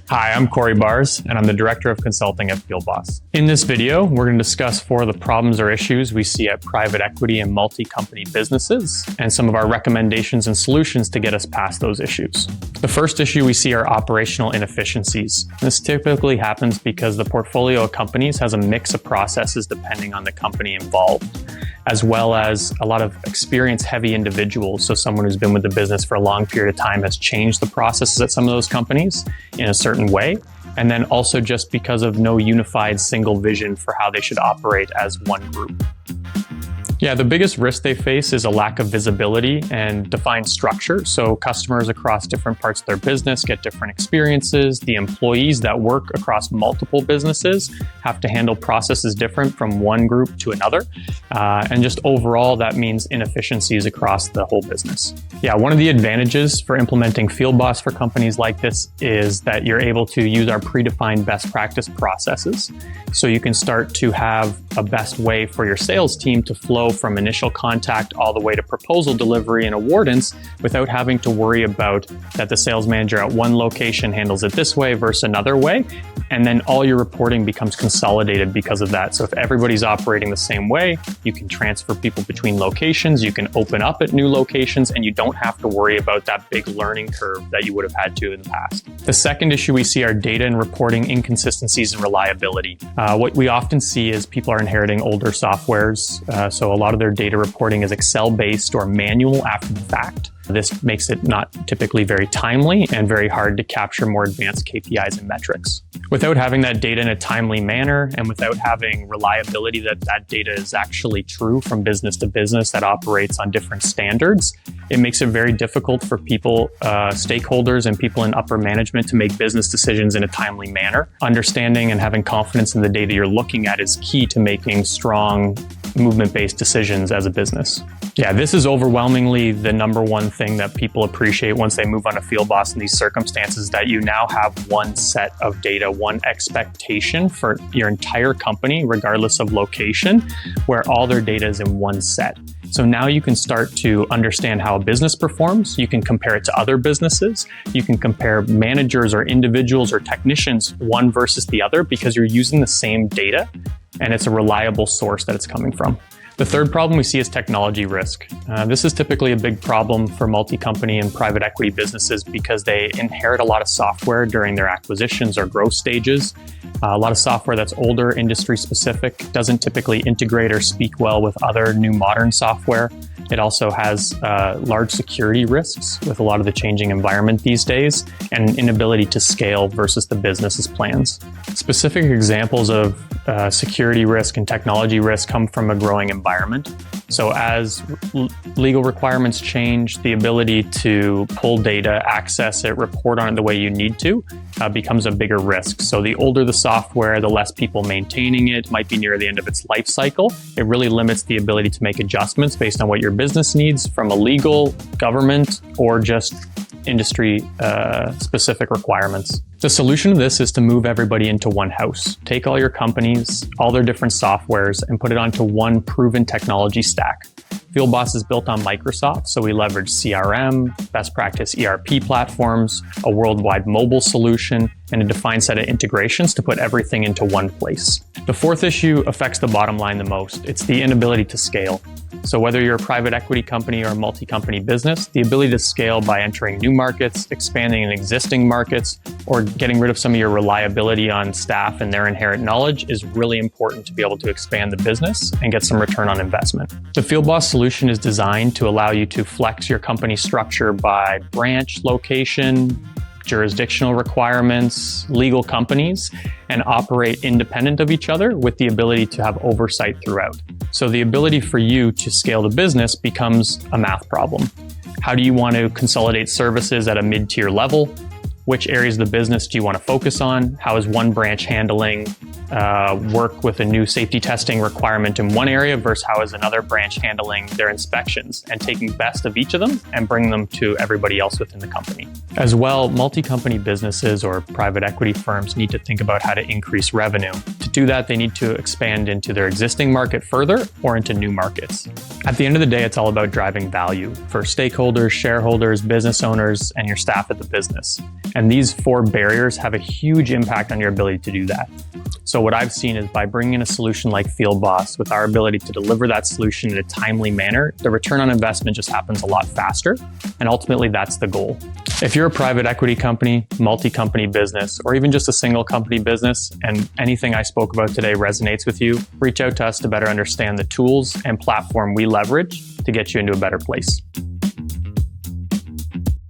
Hi, I'm Corey Bars, and I'm the Director of Consulting at FIELDBOSS. In this video, we're going to discuss 4 of the problems or issues we see at private equity and multi-company businesses, and some of our recommendations and solutions to get us past those issues. The first issue we see are operational inefficiencies. This typically happens because the portfolio of companies has a mix of processes depending on the company involved, as well as a lot of experience-heavy individuals. So someone who's been with the business for a long period of time has changed the processes at some of those companies in a certain way. And then also just because of no unified single vision for how they should operate as one group. Yeah, the biggest risk they face is a lack of visibility and defined structure. So customers across different parts of their business get different experiences. The employees that work across multiple businesses have to handle processes different from one group to another. And just overall, that means inefficiencies across the whole business. Yeah, one of the advantages for implementing FIELDBOSS for companies like this is that you're able to use our predefined best practice processes. So you can start to have a best way for your sales team to flow from initial contact all the way to proposal delivery and awardance without having to worry about that the sales manager at one location handles it this way versus another way. And then all your reporting becomes consolidated because of that. So if everybody's operating the same way, you can transfer people between locations, you can open up at new locations, and you don't have to worry about that big learning curve that you would have had to in the past. The second issue we see are data and reporting inconsistencies and reliability. What we often see is people are inheriting older softwares. So a lot of their data reporting is Excel-based or manual after the fact. This makes it not typically very timely and very hard to capture more advanced KPIs and metrics. Without having that data in a timely manner and without having reliability that that data is actually true from business to business that operates on different standards, it makes it very difficult for people, stakeholders and people in upper management to make business decisions in a timely manner. Understanding and having confidence in the data you're looking at is key to making strong movement-based decisions as a business. Yeah, this is overwhelmingly the number one thing that people appreciate once they move on to FIELDBOSS in these circumstances, that you now have one set of data, one expectation for your entire company, regardless of location, where all their data is in one set. So now you can start to understand how a business performs. You can compare it to other businesses. You can compare managers or individuals or technicians, one versus the other, because you're using the same data and it's a reliable source that it's coming from. The third problem we see is technology risk. This is typically a big problem for multi-company and private equity businesses because they inherit a lot of software during their acquisitions or growth stages. A lot of software that's older, industry specific, doesn't typically integrate or speak well with other new modern software. It also has large security risks with a lot of the changing environment these days and an inability to scale versus the business's plans. Specific examples of security risk and technology risk come from a growing environment. So as legal requirements change, the ability to pull data, access it, report on it the way you need to becomes a bigger risk. So the older the software, the less people maintaining it, might be near the end of its life cycle. It really limits the ability to make adjustments based on what your business needs from a legal, government, or just industry specific requirements. The solution to this is to move everybody into one house. Take all your companies, all their different softwares, and put it onto one proven technology stack. FIELDBOSS is built on Microsoft, so we leverage CRM, best practice ERP platforms, a worldwide mobile solution, and a defined set of integrations to put everything into one place. The fourth issue affects the bottom line the most. It's the inability to scale. So whether you're a private equity company or a multi-company business, the ability to scale by entering new markets, expanding in existing markets, or getting rid of some of your reliability on staff and their inherent knowledge is really important to be able to expand the business and get some return on investment. The FIELDBOSS solution is designed to allow you to flex your company structure by branch, location, jurisdictional requirements, legal companies, and operate independent of each other with the ability to have oversight throughout. So the ability for you to scale the business becomes a math problem. How do you want to consolidate services at a mid-tier level? Which areas of the business do you want to focus on? How is one branch handling work with a new safety testing requirement in one area versus how is another branch handling their inspections, and taking best of each of them and bring them to everybody else within the company. As well, multi-company businesses or private equity firms need to think about how to increase revenue. To to do that, they need to expand into their existing market further or into new markets. At the end of the day, it's all about driving value for stakeholders, shareholders, business owners, and your staff at the business. And these 4 barriers have a huge impact on your ability to do that. So what I've seen is by bringing in a solution like FIELDBOSS, with our ability to deliver that solution in a timely manner, the return on investment just happens a lot faster. And ultimately, that's the goal. If you're a private equity company, multi-company business, or even just a single company business, and anything I spoke about today resonates with you, reach out to us to better understand the tools and platform we leverage to get you into a better place.